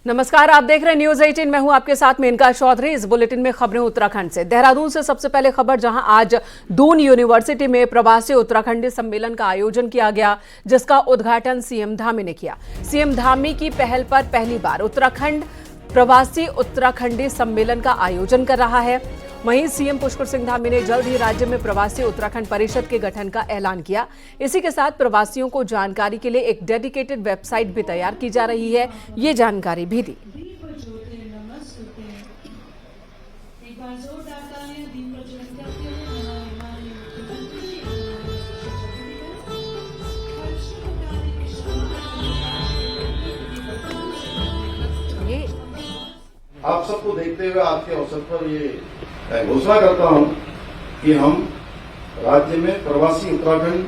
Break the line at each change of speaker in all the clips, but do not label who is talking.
नमस्कार, आप देख रहे हैं न्यूज 18। मैं हूं आपके साथ मेनका चौधरी। इस बुलेटिन में खबरें उत्तराखंड से। देहरादून से सबसे पहले खबर, जहां आज दून यूनिवर्सिटी में प्रवासी उत्तराखंडी सम्मेलन का आयोजन किया गया, जिसका उद्घाटन सीएम धामी ने किया। सीएम धामी की पहल पर पहली बार उत्तराखंड प्रवासी उत्तराखंडी सम्मेलन का आयोजन कर रहा है। वहीं सीएम पुष्कर सिंह धामी ने जल्द ही राज्य में प्रवासी उत्तराखंड परिषद के गठन का ऐलान किया। इसी के साथ प्रवासियों को जानकारी के लिए एक डेडिकेटेड वेबसाइट भी तैयार की जा रही है, ये जानकारी भी दी।
आप सबको देखते हुए आज के अवसर पर ये घोषणा करता हूं कि हम राज्य में प्रवासी उत्तराखंड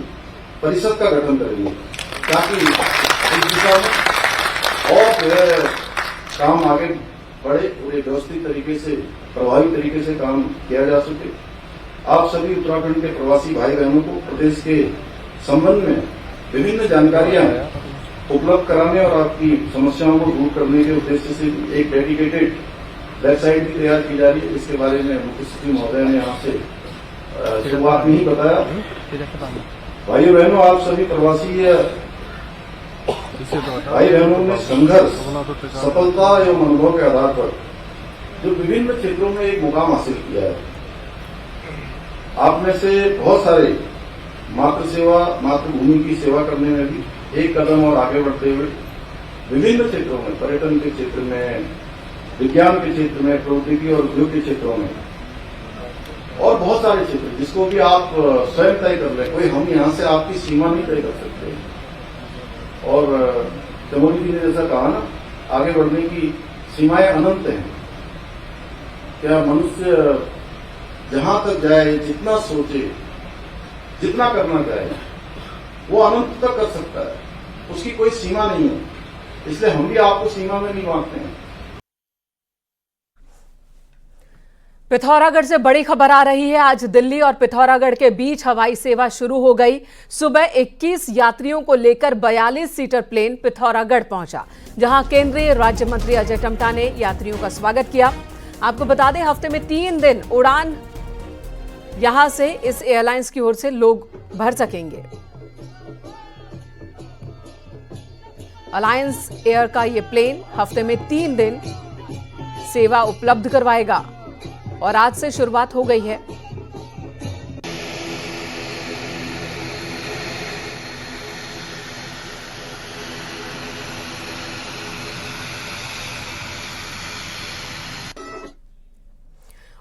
परिषद का गठन करेंगे, ताकि इस दिशा में और जो है काम आगे बढ़े और एक व्यवस्थित तरीके से, प्रभावी तरीके से काम किया जा सके। आप सभी उत्तराखंड के प्रवासी भाई बहनों को प्रदेश के संबंध में विभिन्न जानकारियां उपलब्ध कराने और आपकी समस्याओं को दूर करने के उद्देश्य से एक डेडिकेटेड वेबसाइट भी तैयार की जा रही है। इसके बारे में मुख्य सचिव महोदय ने यहाँ से शुरुआत में ही बताया। भाइयों बहनों, आप सभी प्रवासी भाई बहनों ने संघर्ष, सफलता एवं अनुभव के आधार पर जो विभिन्न क्षेत्रों में एक मुकाम हासिल किया है। आप में से बहुत सारे मातृ सेवा, मातृभूमि की सेवा करने में भी एक कदम और आगे बढ़ते हुए विभिन्न क्षेत्रों में, पर्यटन के क्षेत्र में, विज्ञान के क्षेत्र में, प्रौद्योगिकी और उद्योग के क्षेत्रों में और बहुत सारे क्षेत्र जिसको भी आप स्वयं तय कर लें। कोई हम यहां से आपकी सीमा नहीं तय कर सकते। और चमोली जी ने जैसा कहा ना, आगे बढ़ने की सीमाएं अनंत हैं। क्या मनुष्य जहां तक जाए, जितना सोचे, जितना करना चाहे, वो अनंत तक कर सकता है। उसकी कोई सीमा नहीं है। इसलिए हम भी आपको सीमा में नहीं बांटते हैं।
पिथौरागढ़ से बड़ी खबर आ रही है। आज दिल्ली और पिथौरागढ़ के बीच हवाई सेवा शुरू हो गई। सुबह 21 यात्रियों को लेकर 42 सीटर प्लेन पिथौरागढ़ पहुंचा, जहां केंद्रीय राज्य मंत्री अजय टम्टा ने यात्रियों का स्वागत किया। आपको बता दें, हफ्ते में 3 दिन उड़ान यहां से इस एयरलाइंस की ओर से लोग भर सकेंगे। अलायंस एयर का ये प्लेन हफ्ते में 3 दिन सेवा उपलब्ध करवाएगा और आज से शुरुआत हो गई है।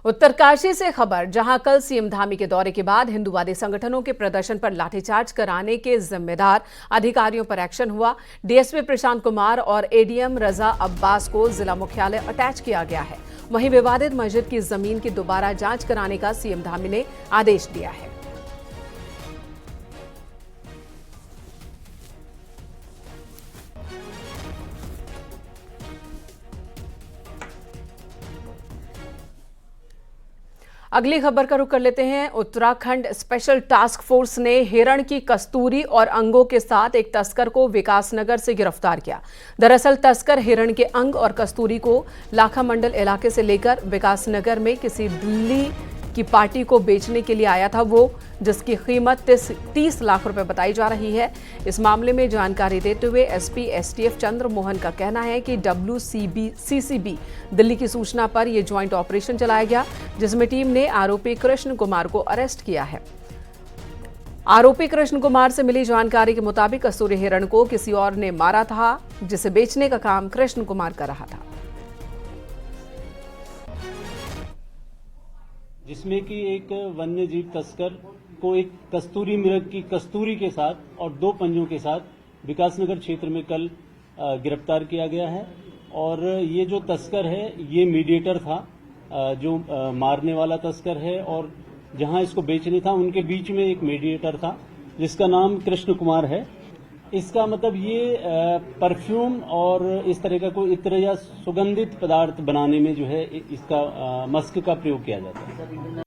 उत्तरकाशी से खबर, जहां कल सीएम धामी के दौरे के बाद हिंदूवादी संगठनों के प्रदर्शन पर लाठीचार्ज कराने के जिम्मेदार अधिकारियों पर एक्शन हुआ। डीएसपी प्रशांत कुमार और एडीएम रजा अब्बास को जिला मुख्यालय अटैच किया गया है। वहीं विवादित मस्जिद की जमीन की दोबारा जांच कराने का सीएम धामी ने आदेश दिया है। अगली खबर का रुख कर लेते हैं। उत्तराखंड स्पेशल टास्क फोर्स ने हिरण की कस्तूरी और अंगों के साथ एक तस्कर को विकासनगर से गिरफ्तार किया। दरअसल तस्कर हिरण के अंग और कस्तूरी को लाखा मंडल इलाके से लेकर विकासनगर में किसी दिल्ली की पार्टी को बेचने के लिए आया था, वो जिसकी कीमत 30 लाख रुपए बताई जा रही है। इस मामले में जानकारी देते हुए एसपी एसटीएफ चंद्र मोहन का कहना है कि WCCB दिल्ली की सूचना पर यह ज्वाइंट ऑपरेशन चलाया गया, जिसमें टीम ने आरोपी कृष्ण कुमार को अरेस्ट किया है। आरोपी कृष्ण कुमार से मिली जानकारी के मुताबिक कस्तूरी हिरण को किसी और ने मारा था, जिसे बेचने का काम कृष्ण कुमार कर रहा था,
जिसमें कि एक वन्य जीव तस्कर को एक कस्तूरी मृग की कस्तूरी के साथ और 2 पंजों के साथ विकासनगर क्षेत्र में कल गिरफ्तार किया गया है। और ये जो तस्कर है, ये मीडिएटर था, जो मारने वाला तस्कर है और जहां इसको बेचने था उनके बीच में एक मीडिएटर था, जिसका नाम कृष्ण कुमार है। इसका मतलब ये परफ्यूम और इस तरह का कोई इत्र या सुगंधित पदार्थ बनाने में जो है इसका मस्क का प्रयोग किया जाता है।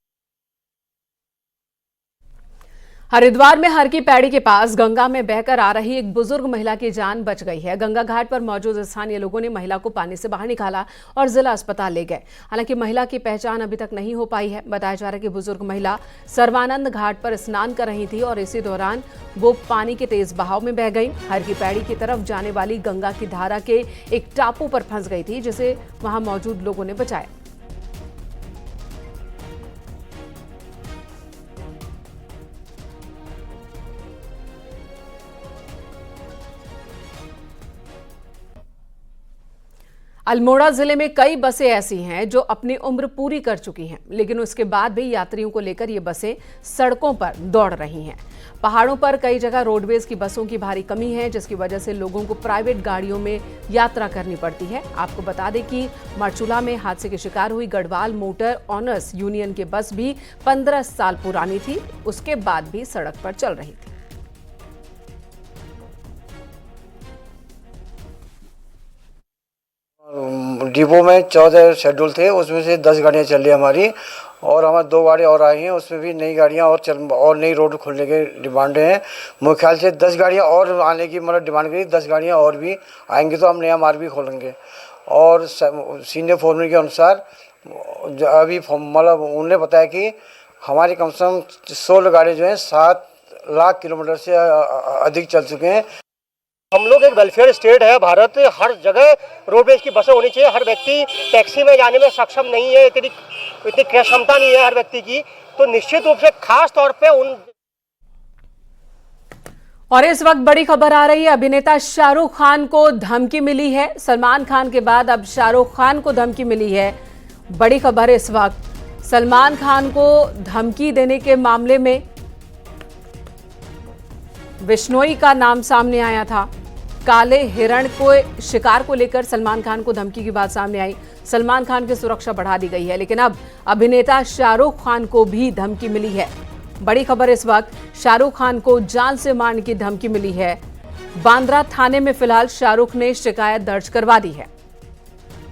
हरिद्वार में हर की पैड़ी के पास गंगा में बहकर आ रही एक बुजुर्ग महिला की जान बच गई है। गंगा घाट पर मौजूद स्थानीय लोगों ने महिला को पानी से बाहर निकाला और जिला अस्पताल ले गए। हालांकि महिला की पहचान अभी तक नहीं हो पाई है। बताया जा रहा है कि बुजुर्ग महिला सर्वानंद घाट पर स्नान कर रही थी और इसी दौरान वो पानी के तेज बहाव में बह गई। हर की पैड़ी की तरफ जाने वाली गंगा की धारा के एक टापू पर फंस गई थी, जिसे वहां मौजूद लोगों ने बचाया। अल्मोड़ा जिले में कई बसें ऐसी हैं जो अपनी उम्र पूरी कर चुकी हैं, लेकिन उसके बाद भी यात्रियों को लेकर ये बसें सड़कों पर दौड़ रही हैं। पहाड़ों पर कई जगह रोडवेज की बसों की भारी कमी है, जिसकी वजह से लोगों को प्राइवेट गाड़ियों में यात्रा करनी पड़ती है। आपको बता दें कि मरचूला में हादसे की शिकार हुई गढ़वाल मोटर ऑनर्स यूनियन की बस भी 15 साल पुरानी थी, उसके बाद भी सड़क पर चल रही थी।
डिपो में 14 शेड्यूल थे, उसमें से 10 गाड़ियाँ चल रही हमारी, और हमारी 2 गाड़ी और आई हैं, उसमें भी नई गाड़ियाँ और नई रोड खोलने के डिमांड हैं। मेरे ख्याल से 10 गाड़ियाँ और आने की मतलब डिमांड करी, 10 गाड़ियाँ और भी आएंगी तो हम नया मार्ग भी खोलेंगे। और सीनियर फोरमैन के अनुसार अभी मतलब उन्होंने बताया कि हमारी कम से कम 16 गाड़ी जो हैं 7 लाख किलोमीटर से अधिक चल चुके हैं।
हम लोग एक वेलफेयर स्टेट है भारत, हर जगह रोडवेज की बसें होनी चाहिए। हर व्यक्ति टैक्सी में जाने में सक्षम नहीं है, इतनी क्षमता नहीं है हर व्यक्ति की, तो निश्चित रूप से खास तौर पे उन।
और इस वक्त बड़ी खबर आ रही है, अभिनेता शाहरुख खान को धमकी मिली है। सलमान खान के बाद अब शाहरुख खान को धमकी मिली है। बड़ी खबर है इस वक्त, सलमान खान को धमकी देने के मामले में बिश्नोई का नाम सामने आया था। काले हिरण को शिकार को लेकर सलमान खान को धमकी की बात सामने आई। सलमान खान की सुरक्षा बढ़ा दी गई है, लेकिन अब अभिनेता शाहरुख खान को भी धमकी मिली है। बड़ी खबर इस वक्त, शाहरुख खान को जान से मारने की धमकी मिली है। बांद्रा थाने में फिलहाल शाहरुख ने शिकायत दर्ज करवा दी है।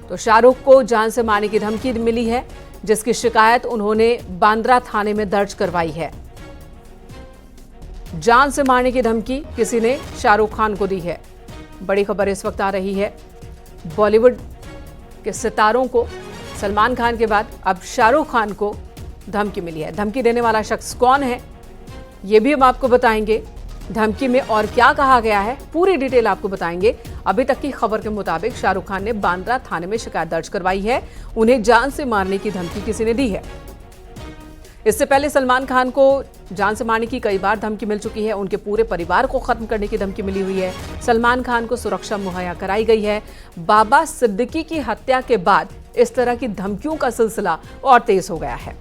तो शाहरुख को जान से मारने की धमकी मिली है, जिसकी शिकायत उन्होंने बांद्रा थाने में दर्ज करवाई है। जान से मारने की धमकी किसी ने शाहरुख खान को दी है। बड़ी खबर इस वक्त आ रही है, बॉलीवुड के सितारों को सलमान खान के बाद अब शाहरुख खान को धमकी मिली है। धमकी देने वाला शख्स कौन है, ये भी हम आपको बताएंगे। धमकी में और क्या कहा गया है, पूरी डिटेल आपको बताएंगे। अभी तक की खबर के मुताबिक शाहरुख खान ने बांद्रा थाने में शिकायत दर्ज करवाई है। उन्हें जान से मारने की धमकी किसी ने दी है। इससे पहले सलमान खान को जान से मारने की कई बार धमकी मिल चुकी है। उनके पूरे परिवार को खत्म करने की धमकी मिली हुई है। सलमान खान को सुरक्षा मुहैया कराई गई है। बाबा सिद्दीकी की हत्या के बाद इस तरह की धमकियों का सिलसिला और तेज हो गया है।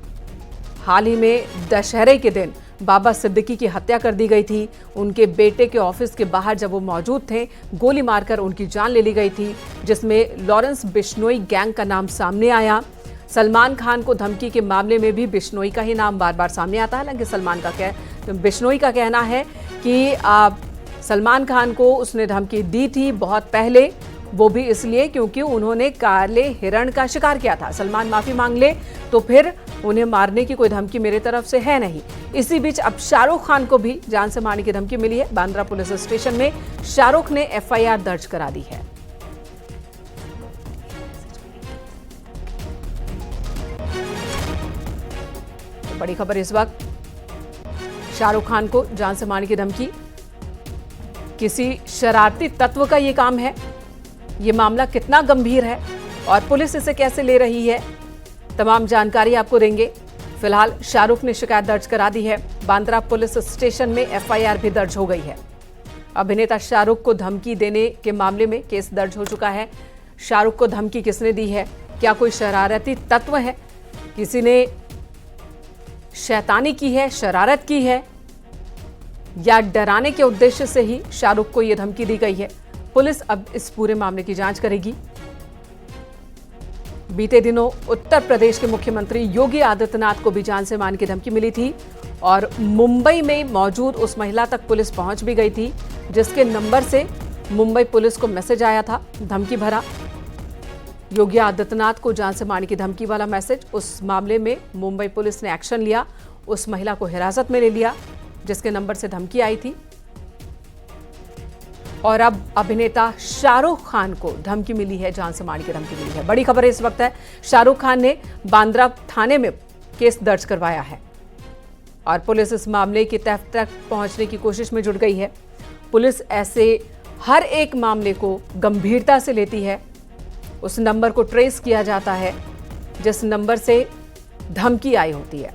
हाल ही में दशहरे के दिन बाबा सिद्दीकी की हत्या कर दी गई थी। उनके बेटे के ऑफिस के बाहर जब वो मौजूद थे, गोली मारकर उनकी जान ले ली गई थी, जिसमें लॉरेंस बिश्नोई गैंग का नाम सामने आया। सलमान खान को धमकी के मामले में भी बिश्नोई का ही नाम बार बार सामने आता है। हालांकि बिश्नोई का कहना है कि सलमान खान को उसने धमकी दी थी बहुत पहले, वो भी इसलिए क्योंकि उन्होंने काले हिरण का शिकार किया था। सलमान माफी मांग ले तो फिर उन्हें मारने की कोई धमकी मेरे तरफ से है नहीं। इसी बीच अब शाहरुख खान को भी जान से मारने की धमकी मिली है। बांद्रा पुलिस स्टेशन में शाहरुख ने FIR दर्ज करा दी है। बड़ी खबर इस वक्त, शाहरुख खान को जान से मारने की धमकी, किसी शरारती तत्व का ये काम है। ये मामला कितना गंभीर है और पुलिस इसे कैसे ले रही है, तमाम जानकारी आपको देंगे। फिलहाल शाहरुख ने शिकायत दर्ज करा दी है। बांद्रा पुलिस स्टेशन में FIR भी दर्ज हो गई है। अभिनेता शाहरुख को धमकी देने के मामले में केस दर्ज हो चुका है। शाहरुख को धमकी किसने दी है, क्या कोई शरारती तत्व है, किसी ने शैतानी की है, शरारत की है, या डराने के उद्देश्य से ही शाहरुख को यह धमकी दी गई है। पुलिस अब इस पूरे मामले की जांच करेगी। बीते दिनों उत्तर प्रदेश के मुख्यमंत्री योगी आदित्यनाथ को भी जान से मारने की धमकी मिली थी और मुंबई में मौजूद उस महिला तक पुलिस पहुंच भी गई थी, जिसके नंबर से मुंबई पुलिस को मैसेज आया था धमकी भरा। योगी आदित्यनाथ को जान से मारने की धमकी वाला मैसेज। उस मामले में मुंबई पुलिस ने एक्शन लिया, उस महिला को हिरासत में ले लिया। जिसके नंबर से धमकी आई थी। और अब अभिनेता शाहरुख खान को धमकी मिली है, जान से मारने की धमकी मिली है। बड़ी खबर इस वक्त है, शाहरुख खान ने बांद्रा थाने में केस दर्ज करवाया है और पुलिस इस मामले की तह तक पहुंचने की कोशिश में जुट गई है। पुलिस ऐसे हर एक मामले को गंभीरता से लेती है। उस नंबर को ट्रेस किया जाता है जिस नंबर से धमकी आई होती है।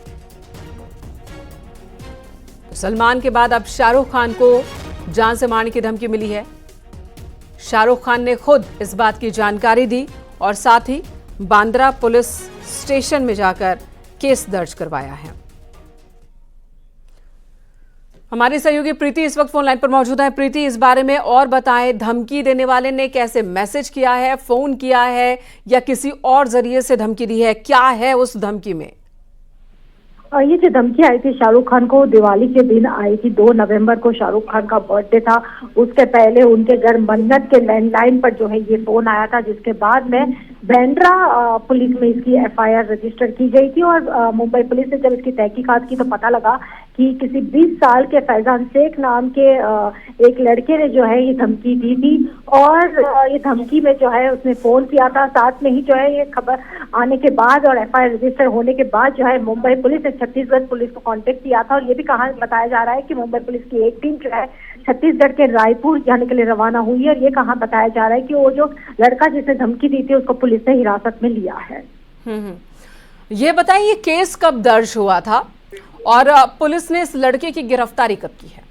तो सलमान के बाद अब शाहरुख खान को जान से मारने की धमकी मिली है। शाहरुख खान ने खुद इस बात की जानकारी दी और साथ ही बांद्रा पुलिस स्टेशन में जाकर केस दर्ज करवाया है। हमारी सहयोगी प्रीति इस वक्त फोन लाइन पर मौजूद है। प्रीति, इस बारे में और बताएं, धमकी देने वाले ने कैसे मैसेज किया है, फोन किया है या किसी और जरिए से धमकी दी है? क्या है उस धमकी में?
ये जो धमकी आई थी शाहरुख खान को दिवाली के दिन आई थी। 2 नवंबर को शाहरुख खान का बर्थडे था। उसके पहले उनके घर मन्नत के लैंडलाइन पर जो है ये फोन आया था, जिसके बाद में बांद्रा पुलिस में इसकी एफआईआर रजिस्टर की गई थी। और मुंबई पुलिस ने जब इसकी तहकीकात की तो पता लगा कि किसी 20 साल के फैजान शेख नाम के एक लड़के ने जो है ये धमकी दी थी और ये धमकी में जो है उसने फोन किया था। साथ में ही जो है ये खबर आने के बाद और एफआईआर रजिस्टर होने के बाद जो है मुंबई पुलिस ने छत्तीसगढ़ पुलिस को कांटेक्ट किया था। और ये भी बताया जा रहा है कि मुंबई पुलिस की एक टीम जो है छत्तीसगढ़ के रायपुर जाने के लिए रवाना हुई है। और ये बताया जा रहा है कि वो जो लड़का जिसने धमकी दी थी उसको पुलिस ने हिरासत में लिया है।
ये बताइए, ये केस कब दर्ज हुआ था और पुलिस ने इस लड़के की गिरफ्तारी कब की है?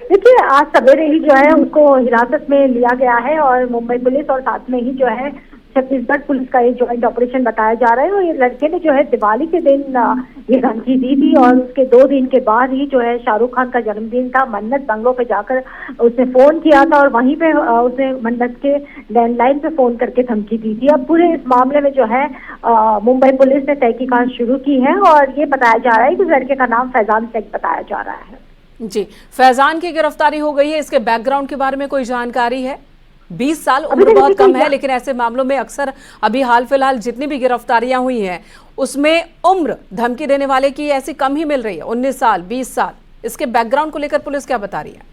देखिए, आज सवेरे ही जो है उसको हिरासत में लिया गया है और मुंबई पुलिस और साथ में ही जो है छत्तीसगढ़ पुलिस का ये ज्वाइंट ऑपरेशन बताया जा रहा है। और ये लड़के ने जो है दिवाली के दिन ये धमकी दी थी और उसके 2 दिन के बाद ही जो है शाहरुख खान का जन्मदिन था। मन्नत बंगलो पे जाकर उसने फोन किया था और वहीं पे उसने मन्नत के लैंडलाइन पे फोन करके धमकी दी थी। अब पूरे इस मामले में जो है मुंबई पुलिस ने तहकीकात शुरू की है और ये बताया जा रहा है कि लड़के का नाम फैजान शेख बताया जा रहा है।
जी, फैजान की गिरफ्तारी हो गई है। इसके बैकग्राउंड के बारे में कोई जानकारी है? 20 साल उम्र बहुत कम है, लेकिन ऐसे मामलों में अक्सर अभी हाल फिलहाल जितनी भी गिरफ्तारियां हुई हैं उसमें उम्र धमकी देने वाले की ऐसी कम ही मिल रही है, 19 साल 20 साल। इसके बैकग्राउंड को लेकर पुलिस क्या बता रही है?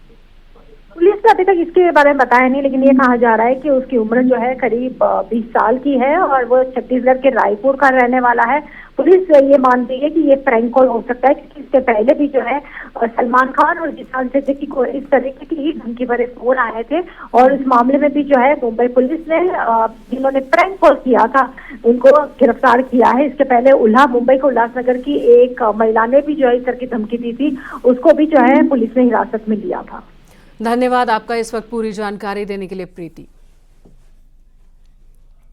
पुलिस ने अभी तक इसके बारे में बताया नहीं, लेकिन ये कहा जा रहा है कि उसकी उम्र जो है करीब 20 साल की है और वो छत्तीसगढ़ के रायपुर का रहने वाला है। पुलिस ये मानती है कि ये प्रैंक कॉल हो सकता है क्योंकि इससे पहले भी जो है सलमान खान और जिसान सिद्दीकी को इस तरीके की ही धमकी भरे फोन आए थे। और इस मामले में भी जो है मुंबई पुलिस ने जिन्होंने प्रैंक कॉल किया था उनको गिरफ्तार किया है। इसके पहले मुंबई के उल्लासनगर की एक महिला ने भी जो है इस तरह की धमकी दी थी, उसको भी जो है पुलिस ने हिरासत में लिया था।
धन्यवाद आपका इस वक्त पूरी जानकारी देने के लिए प्रीति।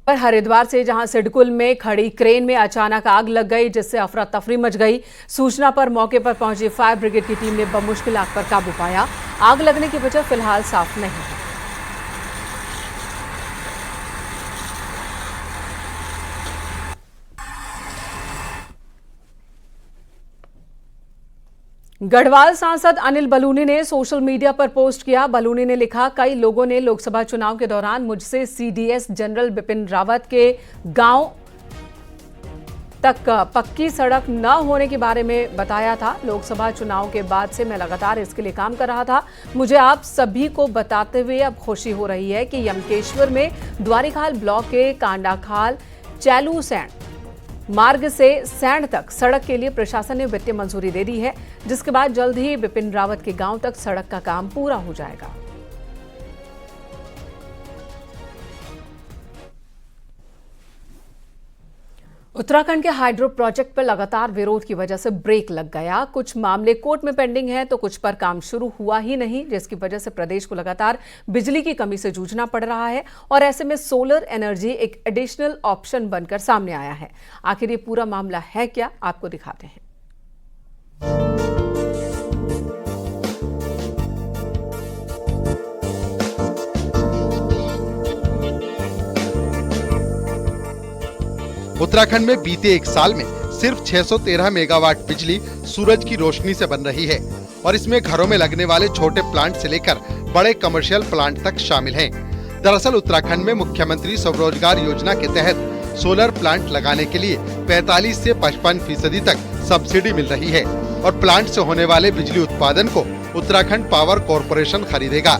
पर हरिद्वार से जहां सिडकुल में खड़ी क्रेन में अचानक आग लग गई, जिससे अफरा तफरी मच गई। सूचना पर मौके पर पहुंची फायर ब्रिगेड की टीम ने बमुश्किल आग पर काबू पाया। आग लगने की वजह फिलहाल साफ नहीं है। गढ़वाल सांसद अनिल बलूनी ने सोशल मीडिया पर पोस्ट किया। बलूनी ने लिखा, कई लोगों ने लोकसभा चुनाव के दौरान मुझसे सीडीएस जनरल बिपिन रावत के गांव तक पक्की सड़क न होने के बारे में बताया था। लोकसभा चुनाव के बाद से मैं लगातार इसके लिए काम कर रहा था। मुझे आप सभी को बताते हुए अब खुशी हो रही है कि यमकेश्वर में द्वारीखाल ब्लॉक के कांडाखाल चैलू सैंड मार्ग से सैंड तक सड़क के लिए प्रशासन ने वित्तीय मंजूरी दे दी है, जिसके बाद जल्द ही बिपिन रावत के गांव तक सड़क का काम पूरा हो जाएगा। उत्तराखंड के हाइड्रो प्रोजेक्ट पर लगातार विरोध की वजह से ब्रेक लग गया। कुछ मामले कोर्ट में पेंडिंग हैं तो कुछ पर काम शुरू हुआ ही नहीं, जिसकी वजह से प्रदेश को लगातार बिजली की कमी से जूझना पड़ रहा है। और ऐसे में सोलर एनर्जी एक एडिशनल ऑप्शन बनकर सामने आया है। आखिर ये पूरा मामला है क्या, आपको दिखाते हैं।
उत्तराखंड में बीते 1 साल में सिर्फ 613 मेगावाट बिजली सूरज की रोशनी से बन रही है और इसमें घरों में लगने वाले छोटे प्लांट से लेकर बड़े कमर्शियल प्लांट तक शामिल हैं। दरअसल उत्तराखंड में मुख्यमंत्री स्वरोजगार योजना के तहत सोलर प्लांट लगाने के लिए 45 से 55% तक सब्सिडी मिल रही है। और प्लांट से होने वाले बिजली उत्पादन को उत्तराखंड पावर कॉरपोरेशन खरीदेगा।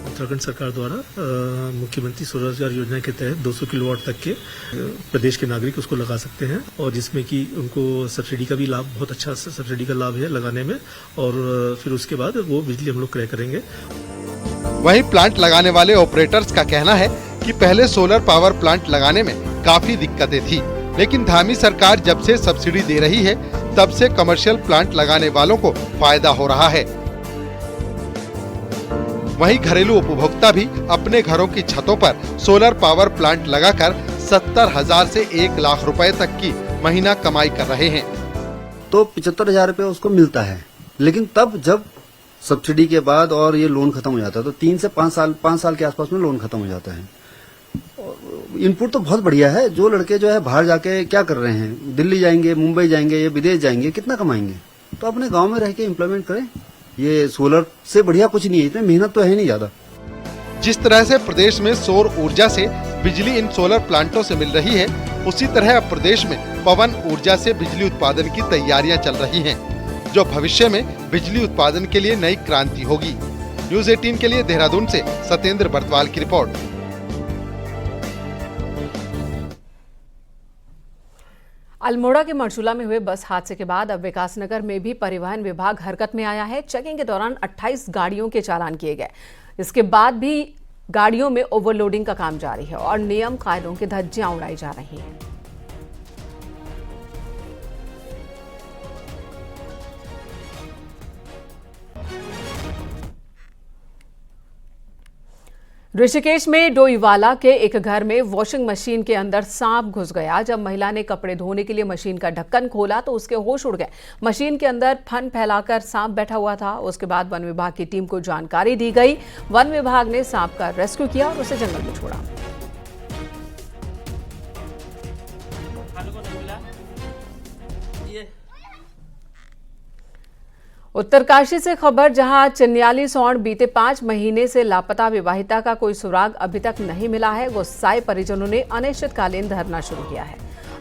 उत्तराखंड सरकार द्वारा मुख्यमंत्री स्वरोजगार योजना के तहत 200 किलोवाट तक के प्रदेश के नागरिक उसको लगा सकते हैं, और जिसमें कि उनको सब्सिडी का भी लाभ, बहुत अच्छा सब्सिडी का लाभ है लगाने में, और फिर उसके बाद वो बिजली हम लोग क्रय करेंगे।
वहीं प्लांट लगाने वाले ऑपरेटर्स का कहना है कि पहले सोलर पावर प्लांट लगाने में काफी दिक्कतें थी, लेकिन धामी सरकार जब से सब्सिडी दे रही है तब से कमर्शियल प्लांट लगाने वालों को फायदा हो रहा है। वहीं घरेलू उपभोक्ता भी अपने घरों की छतों पर सोलर पावर प्लांट लगाकर 70,000 से 1 लाख रुपए तक की महीना कमाई कर रहे हैं।
तो 75,000 रुपये उसको मिलता है, लेकिन तब जब सब्सिडी के बाद और ये लोन खत्म हो जाता है तो 3 से 5 साल के आसपास में लोन खत्म हो जाता है। इनपुट तो बहुत बढ़िया है। जो लड़के जो है बाहर जाके क्या कर रहे हैं, दिल्ली जाएंगे, मुंबई जाएंगे या विदेश जाएंगे, कितना कमाएंगे? तो अपने गांव में रह के इम्प्लीमेंट करें। ये सोलर से बढ़िया कुछ नहीं है, इसमें मेहनत तो है नहीं ज्यादा।
जिस तरह से प्रदेश में सौर ऊर्जा से बिजली इन सोलर प्लांटों से मिल रही है, उसी तरह अब प्रदेश में पवन ऊर्जा से बिजली उत्पादन की तैयारियां चल रही हैं, जो भविष्य में बिजली उत्पादन के लिए नई क्रांति होगी। न्यूज़ 18 के लिए देहरादून से सत्येंद्र बर्तवाल की रिपोर्ट।
अल्मोड़ा के मरचूला में हुए बस हादसे के बाद अब विकासनगर में भी परिवहन विभाग हरकत में आया है। चेकिंग के दौरान 28 गाड़ियों के चालान किए गए। इसके बाद भी गाड़ियों में ओवरलोडिंग का काम जारी है और नियम कायदों की धज्जियां उड़ाई जा रही हैं। ऋषिकेश में डोईवाला के एक घर में वॉशिंग मशीन के अंदर सांप घुस गया। जब महिला ने कपड़े धोने के लिए मशीन का ढक्कन खोला तो उसके होश उड़ गए। मशीन के अंदर फन फैलाकर सांप बैठा हुआ था। उसके बाद वन विभाग की टीम को जानकारी दी गई। वन विभाग ने सांप का रेस्क्यू किया और उसे जंगल में छोड़ा। उत्तरकाशी से खबर, जहां चिन्याली सौण बीते 5 महीने से लापता विवाहिता का कोई सुराग अभी तक नहीं मिला है। गुस्साए परिजनों ने अनिश्चितकालीन धरना शुरू किया है।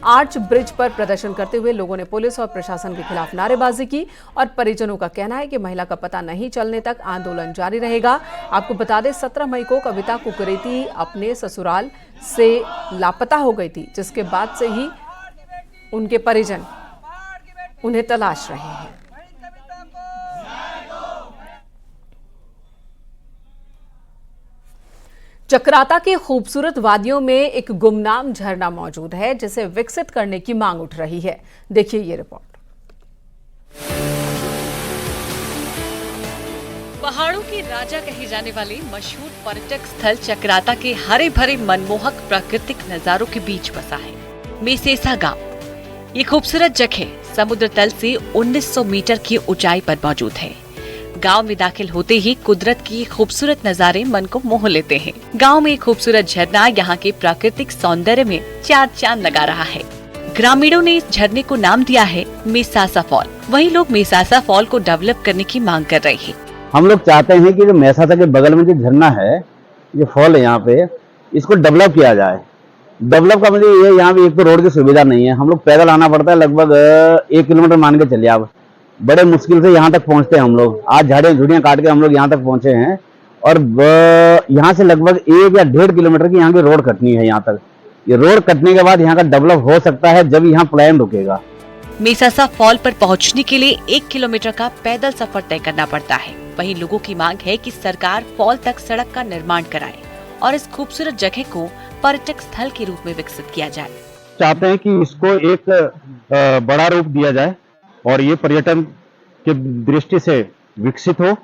आर्च ब्रिज पर प्रदर्शन करते हुए लोगों ने पुलिस और प्रशासन के खिलाफ नारेबाजी की और परिजनों का कहना है कि महिला का पता नहीं चलने तक आंदोलन जारी रहेगा। आपको बता दें, 17 मई को कविता कुकरेती अपने ससुराल से लापता हो गई थी, जिसके बाद से ही उनके परिजन उन्हें तलाश रहे हैं। चक्राता की खूबसूरत वादियों में एक गुमनाम झरना मौजूद है, जिसे विकसित करने की मांग उठ रही है। देखिए ये रिपोर्ट।
पहाड़ों के राजा कहे जाने वाले मशहूर पर्यटक स्थल चक्राता के हरे भरे मनमोहक प्राकृतिक नजारों के बीच बसा है मेसेसा गांव। ये खूबसूरत जगह समुद्र तल से 1900 मीटर की ऊंचाई पर मौजूद है। गांव में दाखिल होते ही कुदरत की खूबसूरत नजारे मन को मोह लेते हैं। गांव में एक खूबसूरत झरना यहाँ के प्राकृतिक सौंदर्य में 4 चांद लगा रहा है। ग्रामीणों ने इस झरने को नाम दिया है मेसासा फॉल। वहीं लोग मेसासा फॉल को डेवलप करने की मांग कर रहे हैं।
हम लोग चाहते हैं कि जो मेसासा के बगल में जो झरना है, जो फॉल है यहाँ पे, इसको डेवलप किया जाए। डेवलप का मतलब ये, यहाँ पे एक तो रोड की सुविधा नहीं है। हम लोग पैदल आना पड़ता है, लगभग 1 किलोमीटर मान के चलिए आप। बड़े मुश्किल से यहाँ तक पहुँचते हैं हम लोग। आज झाड़ियाँ झुड़ियाँ काट के हम लोग यहाँ तक पहुँचे हैं और यहाँ से लगभग 1 या 1.5 किलोमीटर की यहाँ की रोड कटनी है। यहाँ तक ये रोड कटने के बाद यहाँ का डेवलप हो सकता है, जब यहाँ प्लान रुकेगा।
मेसासा फॉल पर पहुँचने के लिए 1 किलोमीटर का पैदल सफर तय करना पड़ता है। वहीं लोगों की मांग है कि सरकार फॉल तक सड़क का निर्माण कराए और इस खूबसूरत जगह को पर्यटक स्थल के रूप में विकसित किया जाए।
चाहते हैं कि इसको एक बड़ा रूप दिया जाए और ये पर्यटन के दृष्टि से विकसित हो।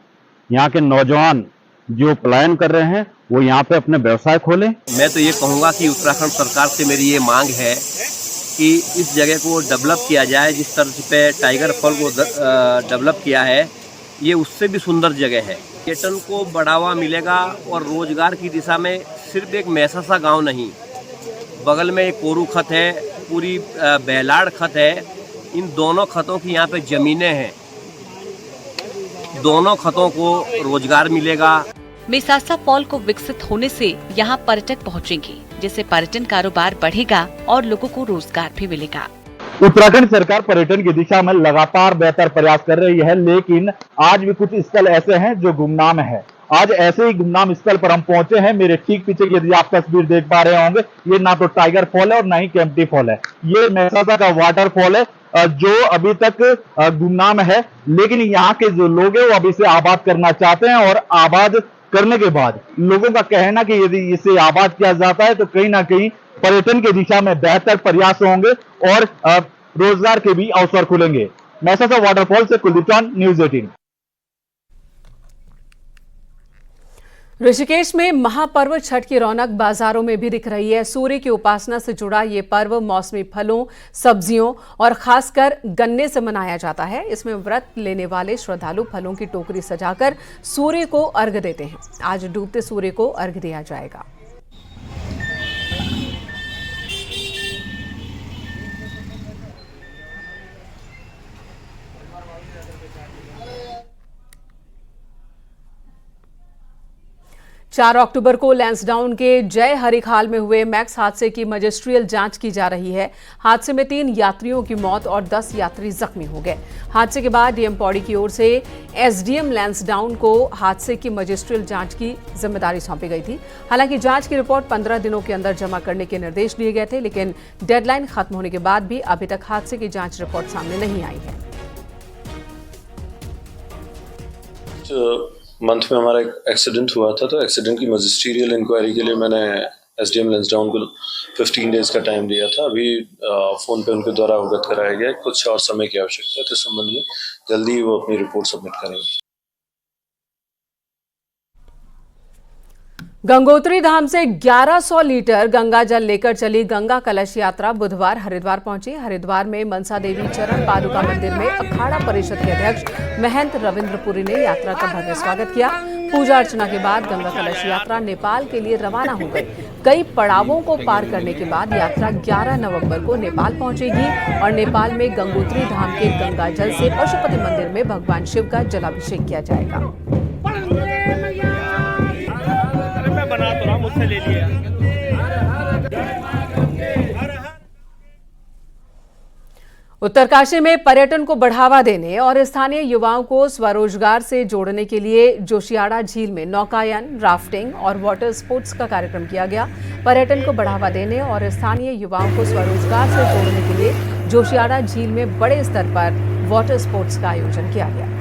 यहाँ के नौजवान जो पलायन कर रहे हैं वो यहाँ पे अपने व्यवसाय खोलें।
मैं तो ये कहूँगा कि उत्तराखंड सरकार से मेरी ये मांग है कि इस जगह को डेवलप किया जाए। जिस तरह पे टाइगर फॉल को डेवलप किया है, ये उससे भी सुंदर जगह है। पर्यटन को बढ़ावा मिलेगा और रोजगार की दिशा में सिर्फ एक मेसासा गांव नहीं, बगल में एक कोरू खत है, पूरी बेलाड़ खत है। इन दोनों खतों की यहाँ पे जमीनें हैं, दोनों खतों को रोजगार मिलेगा।
मेसासा फॉल को विकसित होने से यहाँ पर्यटक पहुँचेंगे, जिससे पर्यटन कारोबार बढ़ेगा और लोगों को रोजगार भी मिलेगा।
उत्तराखंड सरकार पर्यटन की दिशा में लगातार बेहतर प्रयास कर रही है, लेकिन आज भी कुछ स्थल ऐसे हैं जो गुमनाम है। आज ऐसे ही गुमनाम स्थल पर हम पहुंचे हैं। मेरे ठीक पीछे यदि आप तस्वीर देख पा रहे होंगे, ये ना तो टाइगर फॉल है और ना ही केम्प्टी फॉल है। ये मैसासा का वाटरफॉल है जो अभी तक गुमनाम है, लेकिन यहाँ के जो लोग हैं वो अभी इसे आबाद करना चाहते हैं और आबाद करने के बाद लोगों का कहना कि यदि इसे आबाद किया जाता है तो कहीं ना कहीं पर्यटन की दिशा में बेहतर प्रयास होंगे और रोजगार के भी अवसर खुलेंगे। मैसासा वाटरफॉल से कुलदीप चांद, न्यूज़ 18।
ऋषिकेश में महापर्व छठ की रौनक बाजारों में भी दिख रही है। सूर्य की उपासना से जुड़ा ये पर्व मौसमी फलों, सब्जियों और खासकर गन्ने से मनाया जाता है। इसमें व्रत लेने वाले श्रद्धालु फलों की टोकरी सजाकर सूर्य को अर्घ्य देते हैं। आज डूबते सूर्य को अर्घ्य दिया जाएगा। चार अक्टूबर को लैंसडाउन के जय हरिखाल में हुए मैक्स हादसे की मजिस्ट्रियल जांच की जा रही है। हादसे में 3 यात्रियों की मौत और 10 यात्री जख्मी हो गए। हादसे के बाद डीएम पौड़ी की ओर से एसडीएम लैंसडाउन को हादसे की मजिस्ट्रियल जांच की जिम्मेदारी सौंपी गई थी। हालांकि जांच की रिपोर्ट 15 दिनों के अंदर जमा करने के निर्देश दिए गए थे, लेकिन डेडलाइन खत्म होने के बाद भी अभी तक हादसे की जांच रिपोर्ट सामने नहीं आई है।
मंथ में हमारा एक एक्सीडेंट हुआ था, तो एक्सीडेंट की मजिस्ट्रियल इंक्वायरी के लिए मैंने एसडीएम लैंसडाउन को 15 डेज का टाइम दिया था। अभी फ़ोन पे उनके द्वारा अवगत कराया गया है। कुछ और समय की आवश्यकता है, तो इस संबंध में जल्दी वो अपनी रिपोर्ट सबमिट करेंगे।
गंगोत्री धाम से 1100 लीटर गंगा जल लेकर चली गंगा कलश यात्रा बुधवार हरिद्वार पहुंची। हरिद्वार में मनसा देवी चरण पादुका मंदिर में अखाड़ा परिषद के अध्यक्ष महंत रविंद्रपुरी ने यात्रा का भव्य स्वागत किया। पूजा अर्चना के बाद गंगा कलश यात्रा नेपाल के लिए रवाना हो गई। कई पड़ावों को पार करने के बाद यात्रा 11 नवंबर को नेपाल पहुंचेगी और नेपाल में गंगोत्री धाम के गंगा जल से पशुपति मंदिर में भगवान शिव का जलाभिषेक किया जाएगा।
बना तो रहा, मुझसे ले लिया।
उत्तरकाशी में पर्यटन को बढ़ावा देने और स्थानीय युवाओं को स्वरोजगार से जोड़ने के लिए जोशियाड़ा झील में नौकायन, राफ्टिंग और वाटर स्पोर्ट्स का कार्यक्रम किया गया। पर्यटन को बढ़ावा देने और स्थानीय युवाओं को स्वरोजगार से जोड़ने के लिए जोशियाड़ा झील में बड़े स्तर पर वाटर स्पोर्ट्स का आयोजन किया गया।